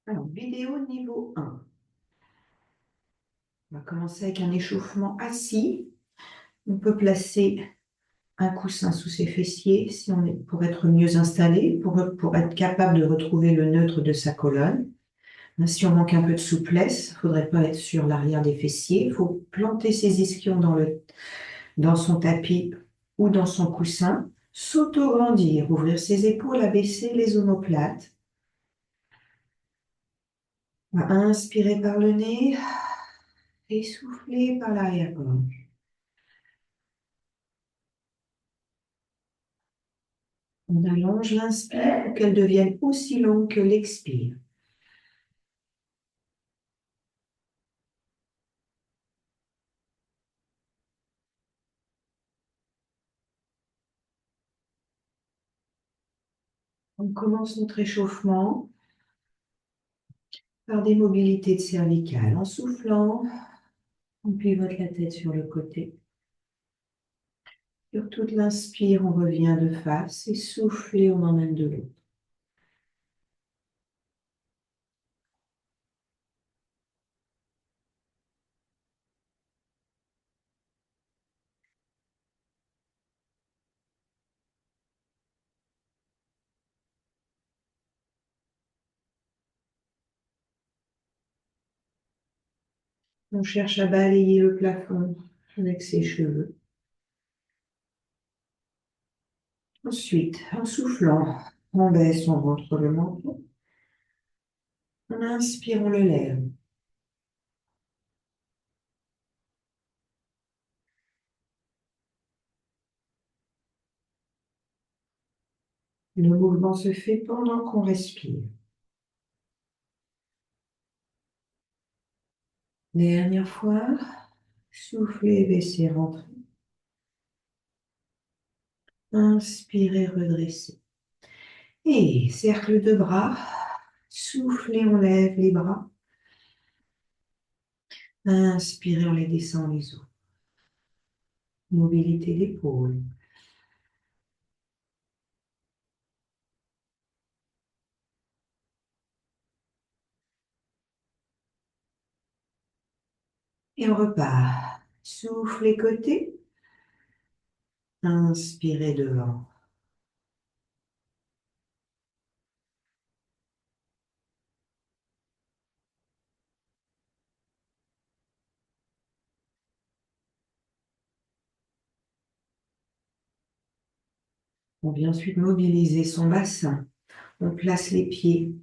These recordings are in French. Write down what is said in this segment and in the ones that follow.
Alors, vidéo niveau 1. On va commencer avec un échauffement assis. On peut placer un coussin sous ses fessiers si on est, pour être mieux installé, pour être capable de retrouver le neutre de sa colonne. Si on manque un peu de souplesse, il ne faudrait pas être sur l'arrière des fessiers. Il faut planter ses ischions dans son tapis ou dans son coussin, s'auto-grandir, ouvrir ses épaules, abaisser les omoplates. On va inspirer par le nez et souffler par l'arrière-gorge. On allonge l'inspire pour qu'elle devienne aussi longue que l'expire. On commence notre échauffement par des mobilités de cervicales. En soufflant, on pivote la tête sur le côté. Sur toute l'inspire, on revient de face et souffler, on emmène de l'autre. On cherche à balayer le plafond avec ses cheveux. Ensuite, en soufflant, on baisse, on rentre le menton. On inspire, on le lève. Le mouvement se fait pendant qu'on respire. Dernière fois, soufflez, baissez, rentrez. Inspirez, redressez. Et cercle de bras. Soufflez, on lève les bras. Inspirez, on les descend les os. Mobilité d'épaule. Et on repart. Soufflez côté. Inspirez devant. On vient ensuite mobiliser son bassin. On place les pieds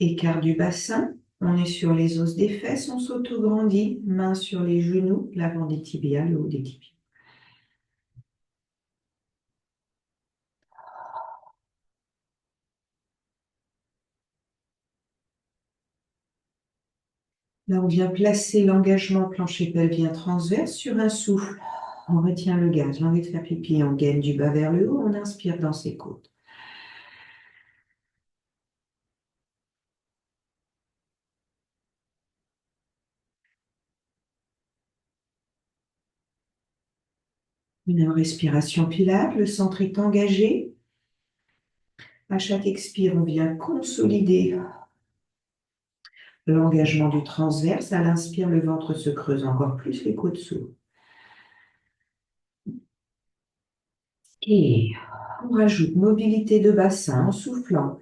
écart du bassin. On est sur les os des fesses. On s'auto-grandit. Main sur les genoux, l'avant des tibias, le haut des tibias. Là, on vient placer l'engagement plancher pelvien transverse sur un souffle. On retient le gaz. J'ai envie de faire pipi. On gaine du bas vers le haut. On inspire dans ses côtes. Une respiration pilate. Le centre est engagé. À chaque expire, on vient consolider l'engagement du transverse. À l'inspire, le ventre se creuse encore plus, les côtes s'ouvrent. Et on rajoute mobilité de bassin en soufflant.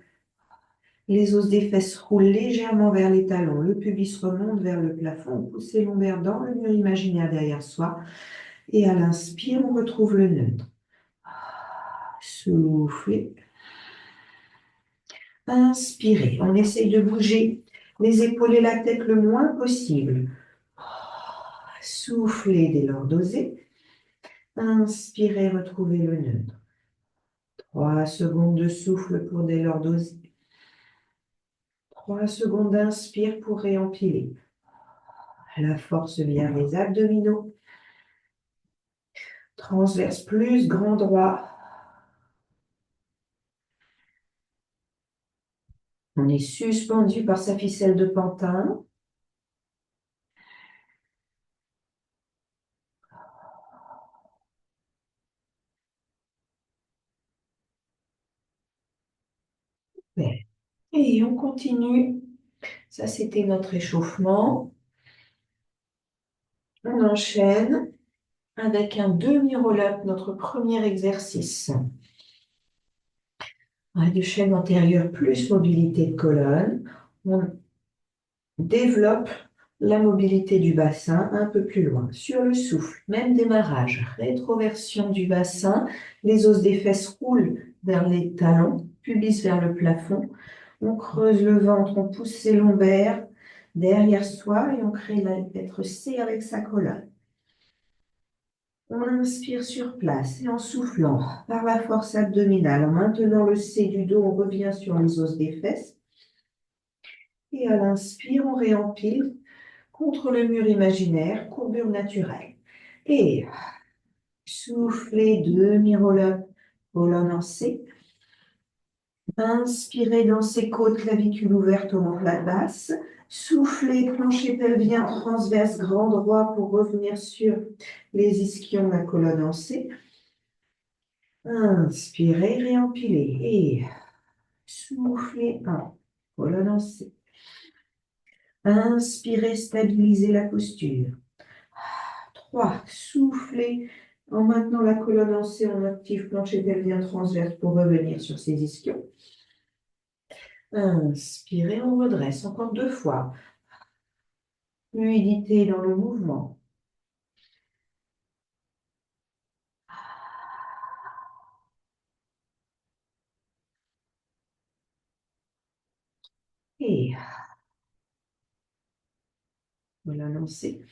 Les os des fesses roulent légèrement vers les talons. Le pubis remonte vers le plafond. On pousse les lombaires dans le mur imaginaire derrière soi. Et à l'inspire, on retrouve le neutre. Soufflez. Inspirez. On essaye de bouger les épaules et la tête le moins possible. Soufflez dès lors dosé. Inspirez, retrouvez le neutre. 3 secondes de souffle pour dès lors doser. 3 secondes d'inspire pour réempiler. La force vient des abdominaux. Transverse plus grand droit. On est suspendu par sa ficelle de pantin. Parfait. Et on continue. Ça, c'était notre échauffement. On enchaîne avec un demi-roll-up, notre premier exercice. De chaîne antérieure plus mobilité de colonne. On développe la mobilité du bassin un peu plus loin. Sur le souffle, même démarrage, rétroversion du bassin. Les os des fesses roulent vers les talons, pubis vers le plafond. On creuse le ventre, on pousse ses lombaires derrière soi et on crée la lettre C avec sa colonne. On inspire sur place et en soufflant par la force abdominale, en maintenant le C du dos, on revient sur les os des fesses. Et à l'inspire, on réempile contre le mur imaginaire, courbure naturelle. Et soufflez, demi-roll-up, colonne en C. Inspirez dans ses côtes, clavicule ouverte, omoplate basse. Soufflez, plancher pelvien transverse, grand droit pour revenir sur les ischions, la colonne en C. Inspirez, réempilez. Et soufflez, 1, colonne en C. Inspirez, stabilisez la posture. 3, soufflez. En maintenant la colonne en C, on active plancher pelvien transverse pour revenir sur ses ischions. Inspirez, on redresse. Encore 2 fois. Fluidité dans le mouvement. Et voilà lancé.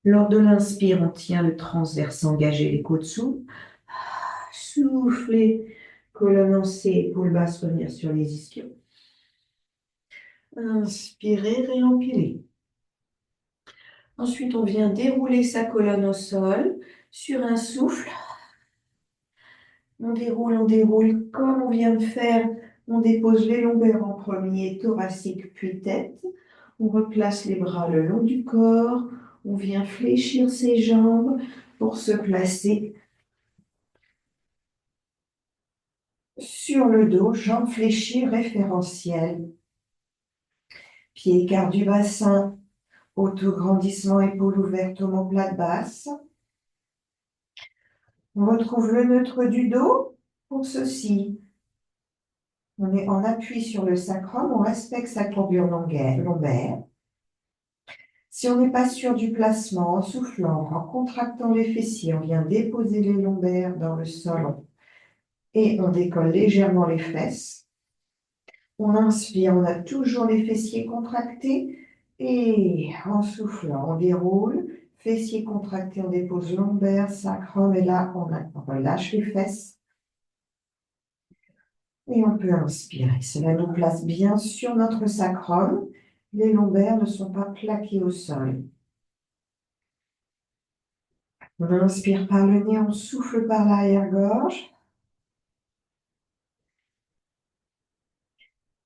Lors de l'inspire, on tient le transverse engagé, les côtes souples. Soufflez, colonne en C, épaule basse, revenir sur les ischions. Inspirez, réempilez. Ensuite, on vient dérouler sa colonne au sol sur un souffle. On déroule comme on vient de faire. On dépose les lombaires en premier, thoracique puis tête. On replace les bras le long du corps. On vient fléchir ses jambes pour se placer sur le dos, jambes fléchies, référentiel. Pied écart du bassin, autograndissement, épaule ouverte, omoplate basse. On retrouve le neutre du dos. Pour ceci, on est en appui sur le sacrum, on respecte sa courbure lombaire. Si on n'est pas sûr du placement, en soufflant, en contractant les fessiers, on vient déposer les lombaires dans le sol et on décolle légèrement les fesses. On inspire, on a toujours les fessiers contractés et en soufflant, on déroule. Fessiers contractés, on dépose lombaire, sacrum et là, on relâche les fesses. Et on peut inspirer. Cela nous place bien sur notre sacrum. Les lombaires ne sont pas plaqués au sol. On inspire par le nez, on souffle par l'arrière-gorge.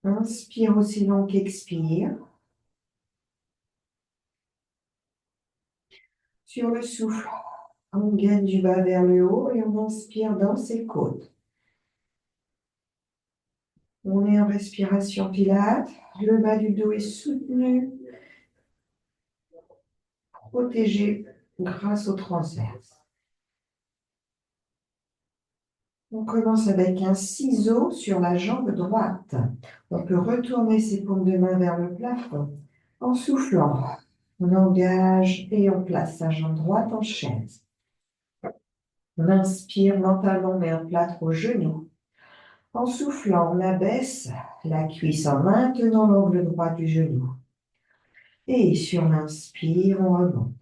Inspire aussi long qu'expire. Sur le souffle, on gaine du bas vers le haut et on inspire dans ses côtes. On est en respiration pilate. Le bas du dos est soutenu, protégé grâce au transverse. On commence avec un ciseau sur la jambe droite. On peut retourner ses paumes de main vers le plafond en soufflant. On engage et on place sa jambe droite en chaise. On inspire mentalement, met un plâtre au genou. En soufflant, on abaisse la cuisse en maintenant l'angle droit du genou. Et sur l'inspire, on remonte.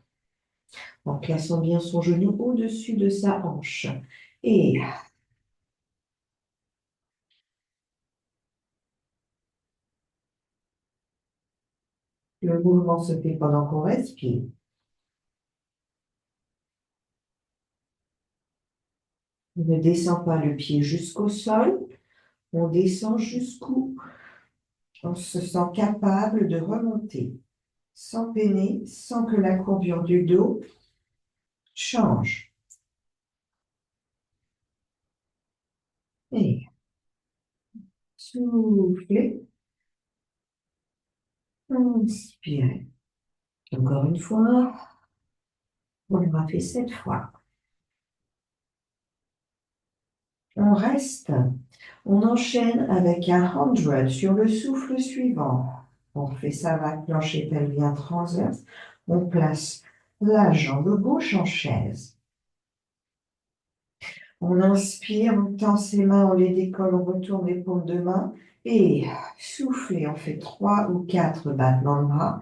En plaçant bien son genou au-dessus de sa hanche. Et le mouvement se fait pendant qu'on respire. On ne descend pas le pied jusqu'au sol. On descend jusqu'où on se sent capable de remonter. Sans peiner, sans que la courbure du dos change. Et Soufflez. Inspirez. Encore une fois. On l'aura fait 7 fois. On reste. On enchaîne avec un 100 sur le souffle suivant. On fait sa vague plancher pelvien transverse. On place la jambe gauche en chaise. On inspire, on tend ses mains, on les décolle, on retourne les paumes de main. Et soufflez, on fait 3 ou 4 battements de bras.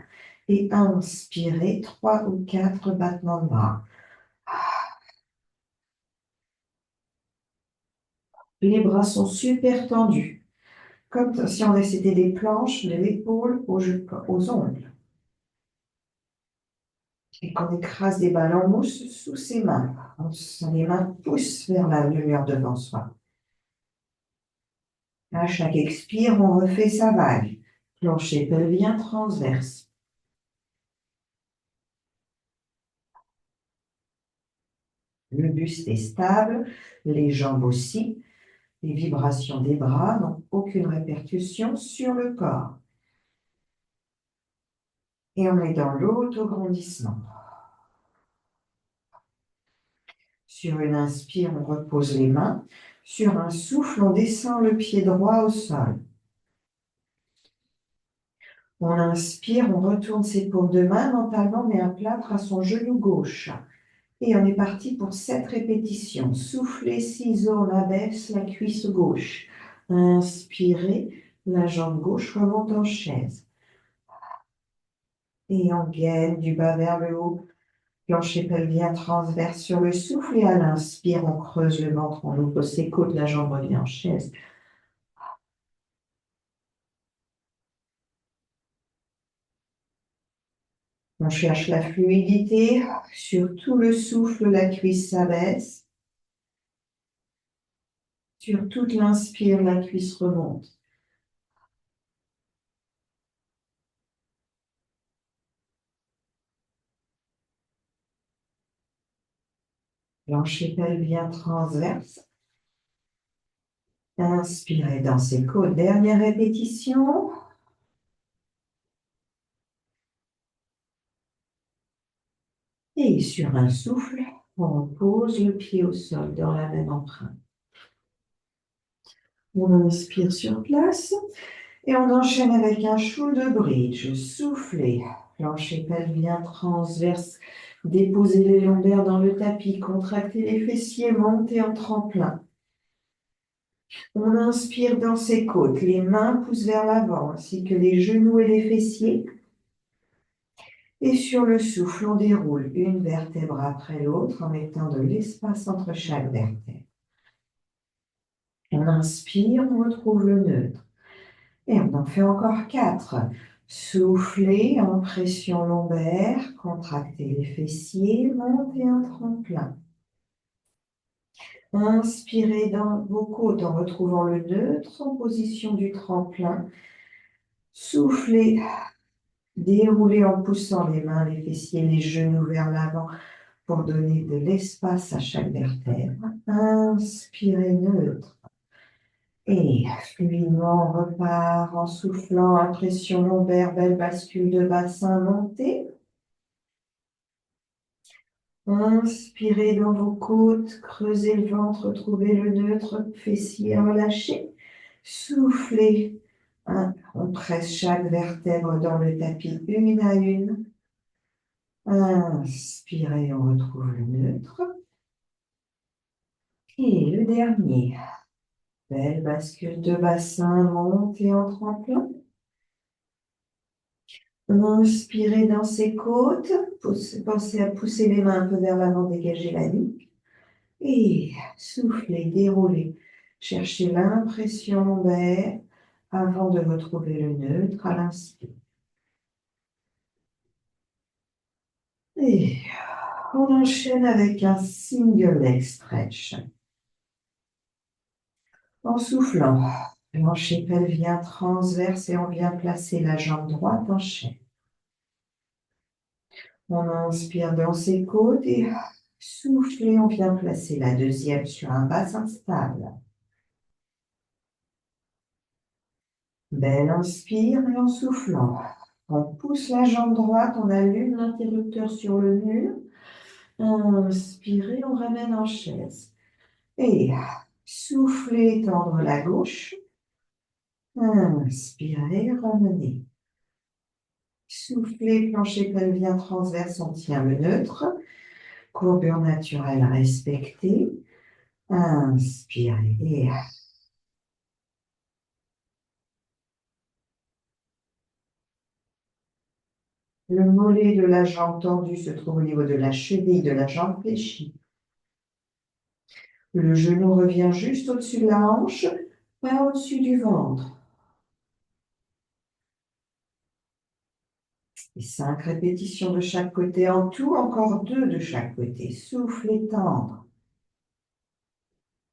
Et inspirez, 3 ou 4 battements de bras. Les bras sont super tendus, comme si on c'était des planches de l'épaule aux ongles. Et qu'on écrase des balles en mousse sous ses mains. Les mains poussent vers la lumière devant soi. À chaque expire, on refait sa vague. Plancher pelvien transverse. Le buste est stable, les jambes aussi. Les vibrations des bras n'ont aucune répercussion sur le corps. Et on est dans l'autograndissement. Sur une inspire, on repose les mains. Sur un souffle, on descend le pied droit au sol. On inspire, on retourne ses paumes de main, mentalement met un plâtre à son genou gauche. Et on est parti pour 7 répétitions. Soufflez, ciseaux, on abaisse la cuisse gauche. Inspirez, la jambe gauche remonte en chaise. Et on gaine du bas vers le haut. Plancher pelvien transverse sur le souffle. Et à l'inspire, on creuse le ventre, on ouvre ses côtes, la jambe revient en chaise. On cherche la fluidité. Sur tout le souffle, la cuisse s'abaisse. Sur toute l'inspire, la cuisse remonte. Plancher pelvien transverse. Inspirez dans ses côtes. Dernière répétition. Et sur un souffle, on pose le pied au sol dans la même empreinte. On inspire sur place et on enchaîne avec un shoulder bridge. Soufflez. Plancher pelvien transverse. Déposez les lombaires dans le tapis. Contractez les fessiers. Montez en tremplin. On inspire dans ses côtes. Les mains poussent vers l'avant, ainsi que les genoux et les fessiers. Et sur le souffle, on déroule une vertèbre après l'autre en mettant de l'espace entre chaque vertèbre. On inspire, on retrouve le neutre. Et on en fait encore 4. Soufflez en pression lombaire, contractez les fessiers, montez en tremplin. Inspirez dans vos côtes en retrouvant le neutre en position du tremplin. Soufflez, déroulez en poussant les mains, les fessiers, les genoux vers l'avant pour donner de l'espace à chaque vertèbre. Inspirez neutre. Et fluidement, on repart en soufflant, impression lombaire, belle bascule de bassin, montée. Inspirez dans vos côtes, creusez le ventre, trouvez le neutre, fessiers relâchés. Soufflez. On presse chaque vertèbre dans le tapis une à une. Inspirez, on retrouve le neutre. Et le dernier. Belle bascule de bassin, montez en tremplin. Inspirez dans ses côtes. Pensez à pousser les mains un peu vers l'avant, dégager la nuque. Et soufflez, déroulez. Cherchez l'impression lombaire avant de retrouver le neutre à l'inspire. Et on enchaîne avec un single leg stretch. En soufflant, plancher pelvien transverse et on vient placer la jambe droite en chaise. On inspire dans ses côtes et soufflez, on vient placer la deuxième sur un bassin stable. Belle inspire et en soufflant. On pousse la jambe droite, on allume l'interrupteur sur le mur. Inspirez, on ramène en chaise. Et soufflez, tendre la gauche. Inspirez, ramenez. Soufflez, plancher pelvien transverse, on tient le neutre. Courbure naturelle respectée. Inspirez et le mollet de la jambe tendue se trouve au niveau de la cheville de la jambe fléchie. Le genou revient juste au-dessus de la hanche, pas au-dessus du ventre. Et 5 répétitions de chaque côté en tout, encore 2 de chaque côté. Souffle et tendre.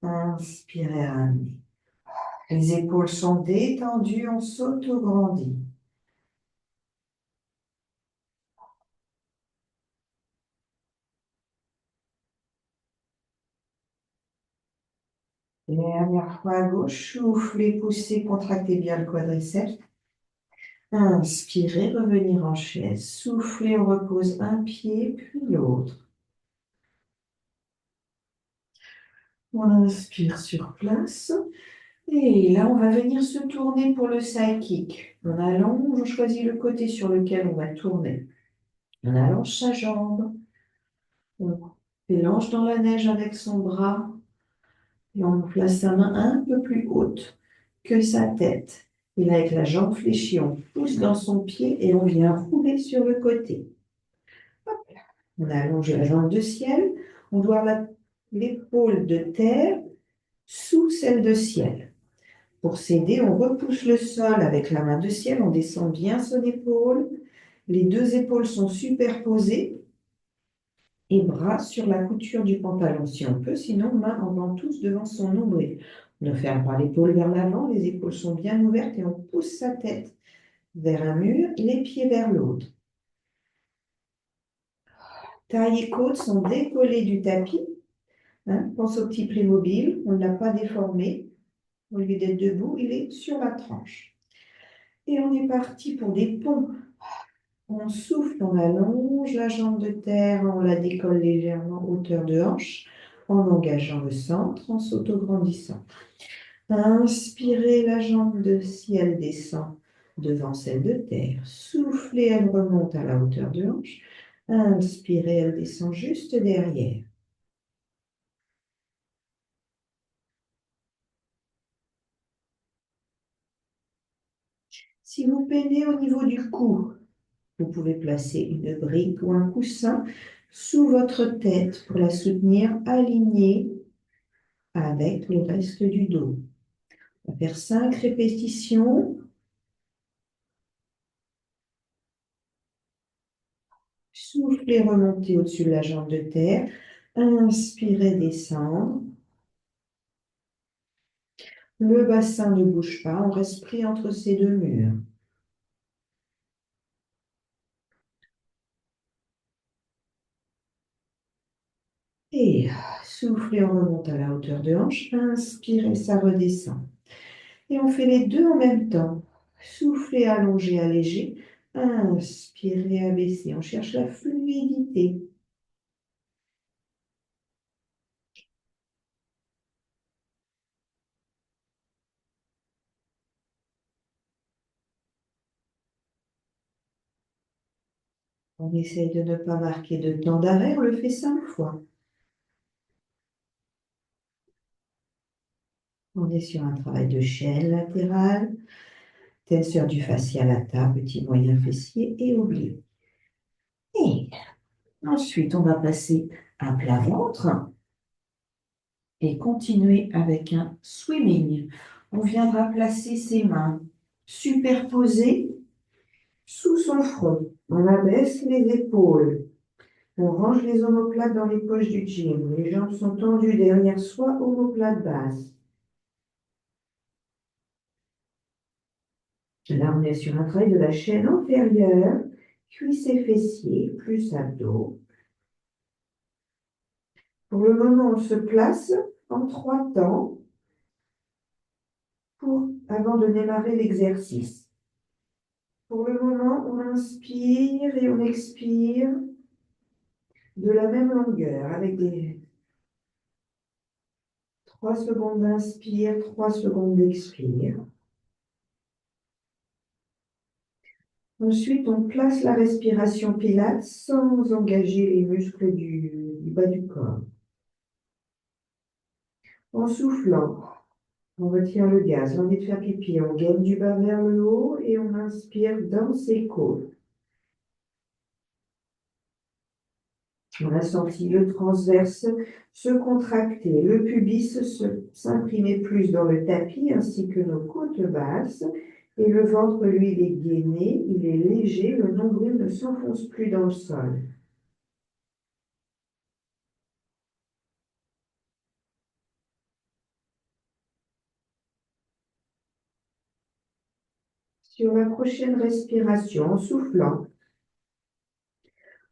Inspirez, ramenez. Les épaules sont détendues, on s'auto-grandit. Dernière fois à gauche, soufflez, poussez, contractez bien le quadriceps. Inspirez, revenir en chaise. Soufflez, on repose un pied, puis l'autre. On inspire sur place. Et là, on va venir se tourner pour le side kick. On allonge, on choisit le côté sur lequel on va tourner. On allonge sa jambe. On mélange dans la neige avec son bras. Et on place sa main un peu plus haute que sa tête. Et là, avec la jambe fléchie, on pousse dans son pied et on vient rouler sur le côté. On allonge la jambe de ciel. On doit avoir l'épaule de terre sous celle de ciel. Pour s'aider, on repousse le sol avec la main de ciel. On descend bien son épaule. Les 2 épaules sont superposées. Et bras sur la couture du pantalon si on peut. Sinon, main en ventouse devant son nombril. On ne ferme pas l'épaule vers l'avant. Les épaules sont bien ouvertes et on pousse sa tête vers un mur, les pieds vers l'autre. Taille et côtes sont décollées du tapis. Pense au petit Playmobil, on ne l'a pas déformé. Au lieu d'être debout, il est sur la tranche. Et on est parti pour des ponts. On souffle, on allonge la jambe de terre, on la décolle légèrement hauteur de hanche, en engageant le centre, en s'auto-grandissant. Inspirez, la jambe de ciel descend devant celle de terre. Soufflez, elle remonte à la hauteur de hanche. Inspirez, elle descend juste derrière. Si vous peinez au niveau du cou, vous pouvez placer une brique ou un coussin sous votre tête pour la soutenir alignée avec le reste du dos. On va faire 5 répétitions. Soufflez, remontez au-dessus de la jambe de terre. Inspirez, descendre. Le bassin ne bouge pas, on reste pris entre ces 2 murs. Et soufflez, on remonte à la hauteur de hanche. Inspirez, ça redescend. Et on fait les 2 en même temps. Soufflez, allongez, allégez. Inspirez, abaissez. On cherche la fluidité. On essaye de ne pas marquer de temps d'arrêt. On le fait 5 fois. On est sur un travail de chaîne latérale, tenseur du fascia lata, petit moyen fessier et oblique. Et ensuite, on va passer à plat ventre et continuer avec un swimming. On viendra placer ses mains superposées sous son front. On abaisse les épaules. On range les omoplates dans les poches du jean. Les jambes sont tendues derrière soi, omoplate basse. Là, on est sur un travail de la chaîne antérieure, cuisses et fessiers, plus abdos. Pour le moment, on se place en 3 temps. avant de démarrer l'exercice. Pour le moment, on inspire et on expire de la même longueur avec des 3 secondes d'inspire, 3 secondes d'expire. Ensuite, on place la respiration Pilates sans engager les muscles du bas du corps. En soufflant, on retient le gaz, l'envie de faire pipi, on gaine du bas vers le haut et on inspire dans ses côtes. On a senti le transverse se contracter, le pubis s'imprimer plus dans le tapis ainsi que nos côtes basses. Et le ventre, lui, il est gainé, il est léger, le nombril ne s'enfonce plus dans le sol. Sur la prochaine respiration, en soufflant,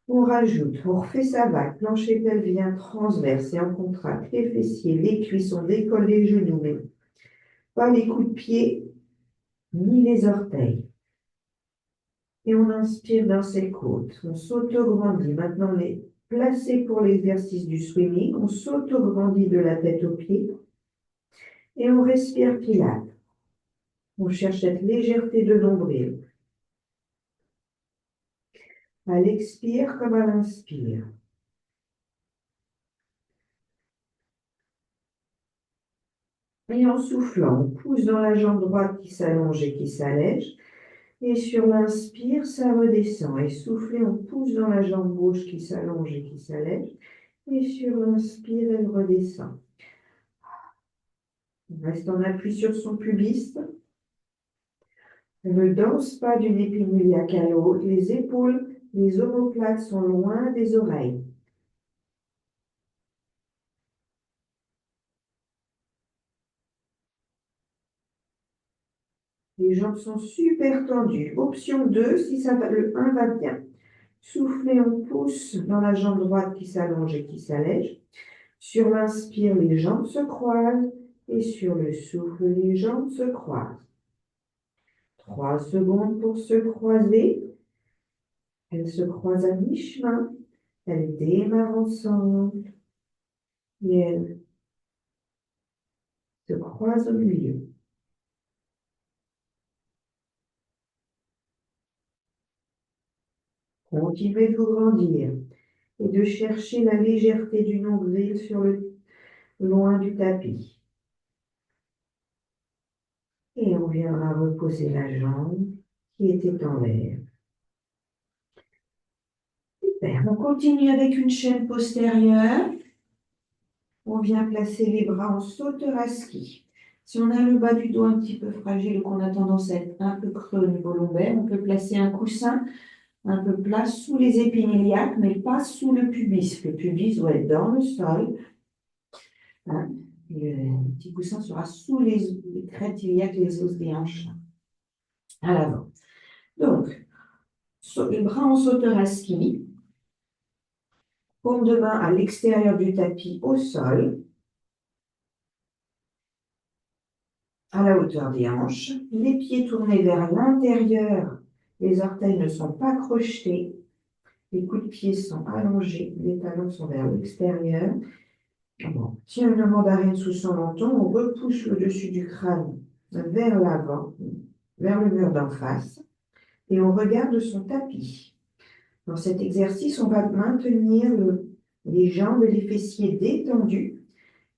on rajoute, on refait sa vague, plancher pelvien transverse et on contracte les fessiers, les cuisses, on décolle les genoux, mais pas les coups de pied ni les orteils. Et on inspire dans ses côtes, on s'auto-grandit. Maintenant, on est placé pour l'exercice du swimming, on s'auto-grandit de la tête aux pieds et on respire Pilates. On cherche cette légèreté de nombril. À l'expire comme à l'inspire. Et en soufflant, on pousse dans la jambe droite qui s'allonge et qui s'allège. Et sur l'inspire, ça redescend. Et souffler, on pousse dans la jambe gauche qui s'allonge et qui s'allège. Et sur l'inspire, elle redescend. On reste en appui sur son pubis. Ne danse pas d'une épingle à l'autre. Les épaules, les omoplates sont loin des oreilles. Les jambes sont super tendues. Option 2, si ça va, le 1 va bien. Soufflez, on pousse dans la jambe droite qui s'allonge et qui s'allège. Sur l'inspire, les jambes se croisent. Et sur le souffle, les jambes se croisent. 3 secondes pour se croiser. Elles se croisent à mi-chemin. Elles démarrent ensemble. Et elles se croisent au milieu. Continuez de vous grandir et de chercher la légèreté du nombril sur le loin du tapis. Et on viendra reposer la jambe qui était en l'air. Super. On continue avec une chaîne postérieure. On vient placer les bras en sauteur à ski. Si on a le bas du dos un petit peu fragile ou qu'on a tendance à être un peu creux au niveau lombaire, on peut placer un coussin un peu plat sous les épines iliaques, mais pas sous le pubis. Le pubis doit être dans le sol. Hein. Le petit coussin sera sous les crêtes iliaques, les os des hanches. À l'avant. Donc, les bras en sauteur à ski. Paume de main à l'extérieur du tapis au sol. À la hauteur des hanches. Les pieds tournés vers l'intérieur. Les orteils ne sont pas crochetés. Les coups de pied sont allongés. Les talons sont vers l'extérieur. Bon. Si on a une mandarine sous son menton, on repousse le dessus du crâne vers l'avant, vers le mur d'en face, et on regarde son tapis. Dans cet exercice, on va maintenir les jambes et les fessiers détendus,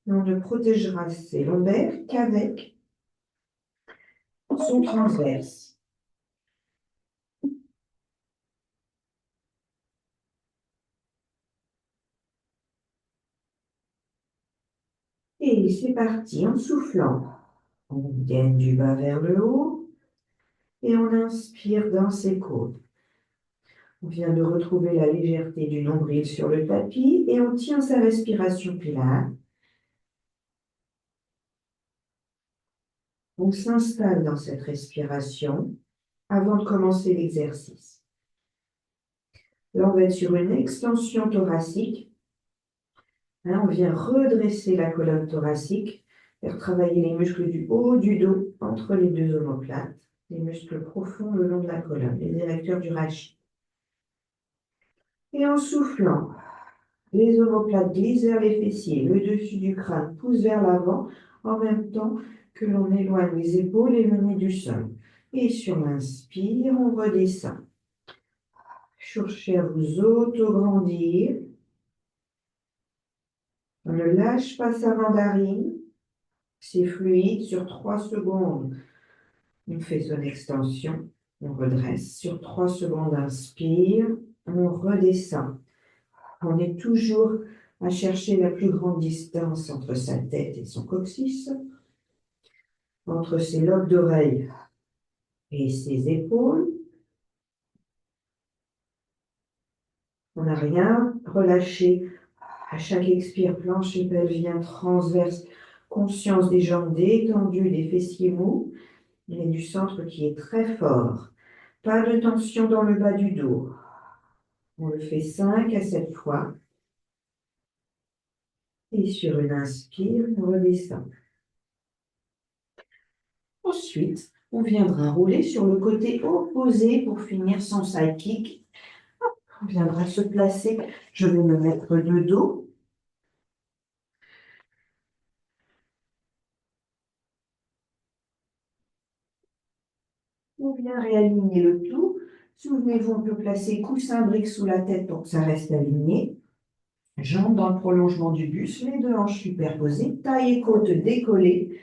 et on ne protégera ses lombaires qu'avec son transverse. Et c'est parti, en soufflant. On gaine du bas vers le haut, et on inspire dans ses côtes. On vient de retrouver la légèreté du nombril sur le tapis et on tient sa respiration Pilates. On s'installe dans cette respiration avant de commencer l'exercice. Là, on va être sur une extension thoracique. Hein, on vient redresser la colonne thoracique Faire travailler les muscles du haut du dos entre les deux omoplates, les muscles profonds le long de la colonne, les érecteurs du rachis. Et en soufflant, les omoplates glissent vers les fessiers, le dessus du crâne pousse vers l'avant en même temps que l'on éloigne les épaules et le nez du sol. Et sur l'inspire, on redescend. Cherchez à vous auto-grandir. On ne lâche pas sa mandarine. C'est fluide sur 3 secondes. On fait son extension. On redresse. Sur 3 secondes, inspire. On redescend. On est toujours à chercher la plus grande distance entre sa tête et son coccyx, entre ses lobes d'oreilles et ses épaules. On n'a rien relâché. À chaque expire, plancher pelvien transverse, conscience des jambes détendues, des fessiers mous, mais du centre qui est très fort. Pas de tension dans le bas du dos. On le fait 5 à 7 fois. Et sur une inspire, on redescend. Ensuite, on viendra rouler sur le côté opposé pour finir son side kick. On viendra se placer. Je vais me mettre de dos. On vient réaligner le tout. Souvenez-vous, on peut placer coussin brique sous la tête pour que ça reste aligné. Jambes dans le prolongement du buste, les deux hanches superposées, taille et côte décollées.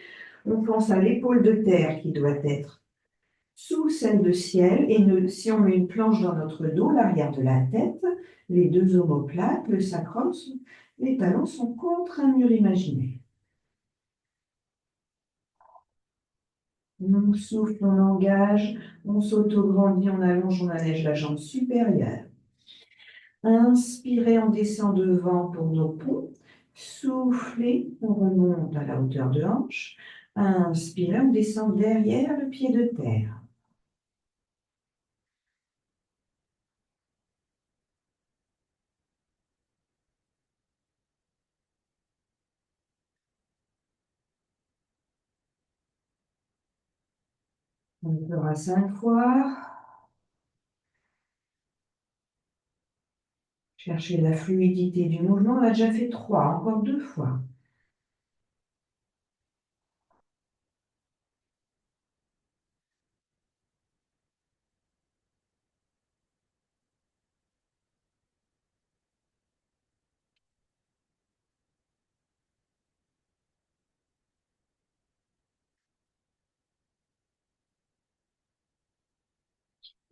On pense à l'épaule de terre qui doit être sous celle de ciel. Et si on met une planche dans notre dos, l'arrière de la tête, les deux omoplates, le sacrum, les talons sont contre un mur imaginaire. On souffle, on engage, on s'auto-grandit, on allonge, on allège la jambe supérieure. Inspirez, on descend devant pour nos ponts. Soufflez, on remonte à la hauteur de hanche. Inspirez, on descend derrière le pied de terre. On le fera 5 fois. Cherchez la fluidité du mouvement. On a déjà fait 3, encore 2 fois.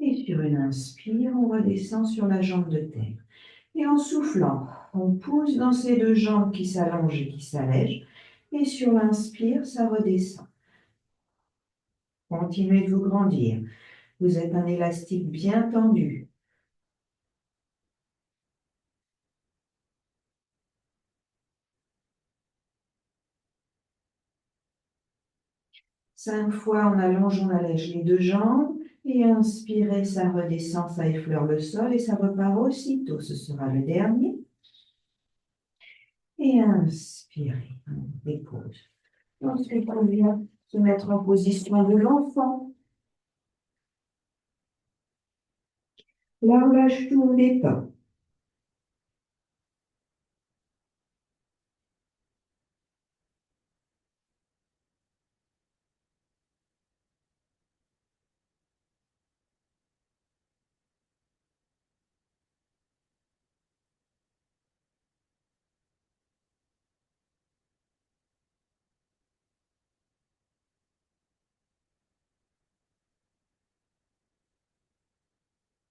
Et sur une inspire, on redescend sur la jambe de terre. Et en soufflant, on pousse dans ces deux jambes qui s'allongent et qui s'allègent. Et sur l'inspire, ça redescend. Continuez de vous grandir. Vous êtes un élastique bien tendu. 5 fois, on allonge, on allège les deux jambes. Et inspirez, ça redescend, ça effleure le sol et ça repart aussitôt. Ce sera le dernier. Et inspirez, on dépose. Ensuite, on vient se mettre en position de l'enfant. Là, on lâche tous les pas.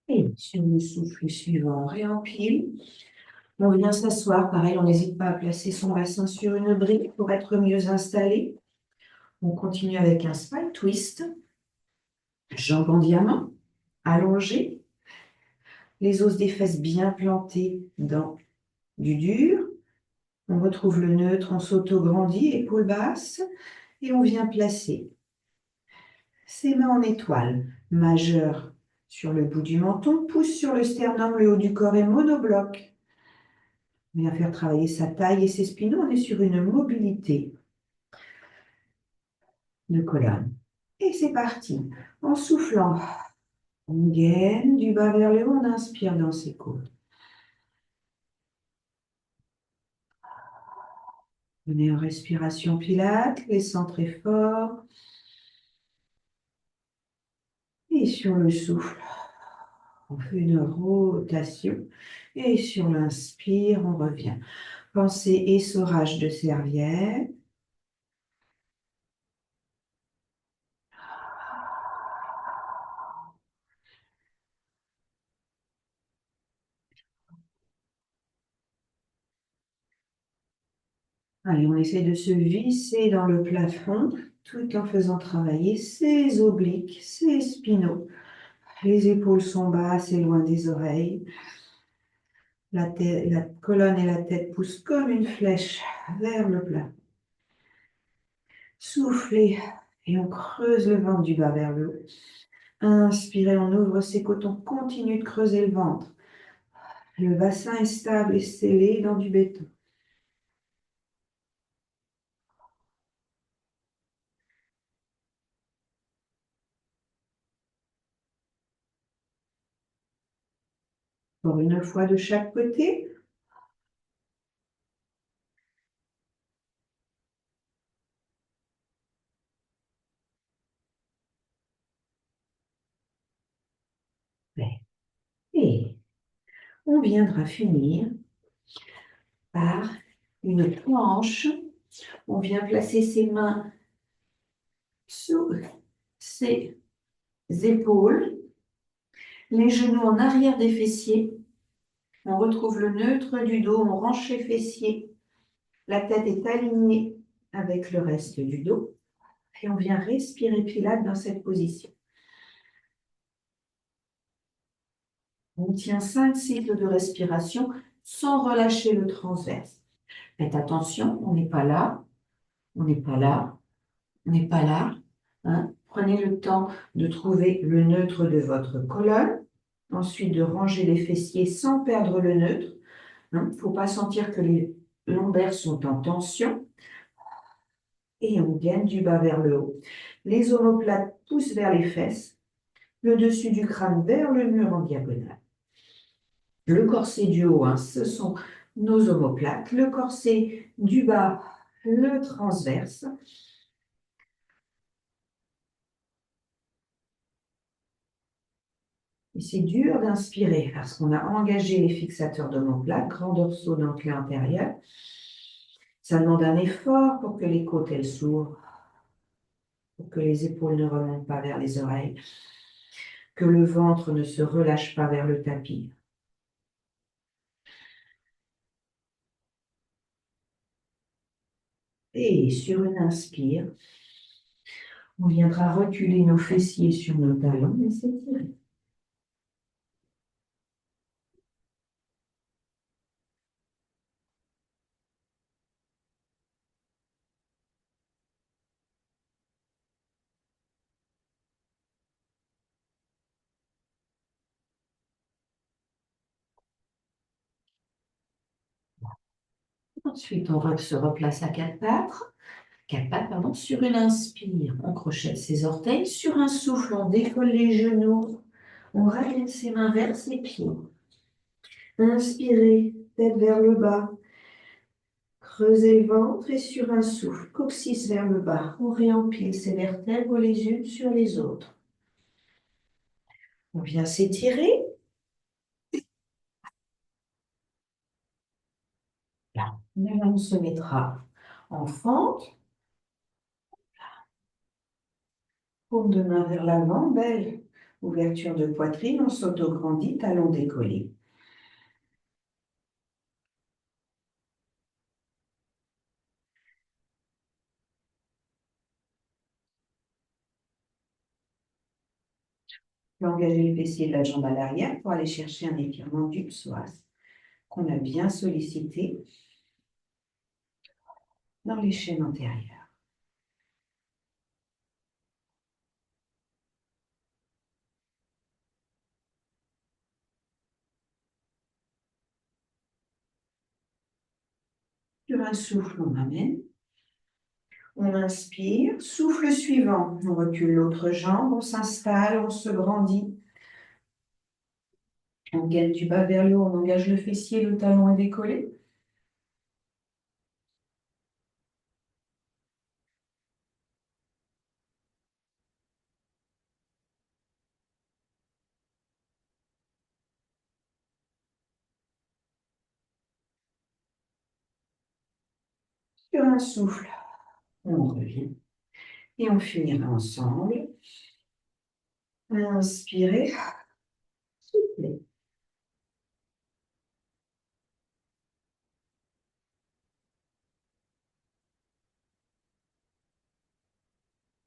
Et sur le souffle suivant, on réempile. On vient s'asseoir. Pareil, on n'hésite pas à placer son bassin sur une brique pour être mieux installé. On continue avec un spine twist. Jambes en diamant, allongées. Les os des fesses bien plantés dans du dur. On retrouve le neutre, on s'auto-grandit, épaules basses. Et on vient placer ses mains en étoile. Majeure sur le bout du menton, pouce sur le sternum, le haut du corps est monobloc. On vient faire travailler sa taille et ses spinaux. On est sur une mobilité. de colonne. Et c'est parti. En soufflant, on gaine du bas vers le haut, on inspire dans ses côtes. Venez en respiration Pilates, les centrez fort. Et sur le souffle, on fait une rotation. Et sur l'inspire, on revient. Pensez essorage de serviette. Allez, on essaie de se visser dans le plafond tout en faisant travailler ses obliques, ses spinaux. Les épaules sont basses et loin des oreilles. La colonne et la tête poussent comme une flèche vers le plat. Soufflez et on creuse le ventre du bas vers le haut. Inspirez, on ouvre ses côtes, on continue de creuser le ventre. Le bassin est stable et scellé dans du béton. Pour une fois de chaque côté. Et on viendra finir par une planche. On vient placer ses mains sous ses épaules, les genoux en arrière des fessiers. On retrouve le neutre du dos, on range les fessiers. La tête est alignée avec le reste du dos. Et on vient respirer Pilates dans cette position. On tient 5 cycles de respiration sans relâcher le transverse. Faites attention, on n'est pas là, on n'est pas là, on n'est pas là. Hein. Prenez le temps de trouver le neutre de votre colonne. Ensuite, de ranger les fessiers sans perdre le neutre. Il ne faut pas sentir que les lombaires sont en tension. Et on gaine du bas vers le haut. Les omoplates poussent vers les fesses. Le dessus du crâne vers le mur en diagonale. Le corset du haut, hein, ce sont nos omoplates. Le corset du bas, le transverse. Et c'est dur d'inspirer parce qu'on a engagé les fixateurs d'omoplate, grand dorsaux dentelé antérieur. Ça demande un effort pour que les côtes elles s'ouvrent, pour que les épaules ne remontent pas vers les oreilles, que le ventre ne se relâche pas vers le tapis. Et sur une inspire, on viendra reculer nos fessiers sur nos talons et s'étirer. Ensuite, on se replace à quatre pattes, pardon. Sur une inspire, on crochette ses orteils. Sur un souffle, on décolle les genoux. On ramène ses mains vers ses pieds. Inspirez, tête vers le bas. Creusez le ventre et sur un souffle, coccyx vers le bas. On réempile ses vertèbres les unes sur les autres. On vient s'étirer. Là, on se mettra en fente. Paume de main vers l'avant, belle ouverture de poitrine, on s'autograndit, talons décollés. On peut engager les fessiers de la jambe à l'arrière pour aller chercher un étirement du psoas qu'on a bien sollicité dans les chaînes antérieures. Sur un souffle, on ramène. On inspire. Souffle suivant. On recule l'autre jambe, on s'installe, on se grandit. On gaine du bas vers le haut, on engage le fessier, le talon est décollé. Sur un souffle, on revient. Et on finira ensemble. Inspirez.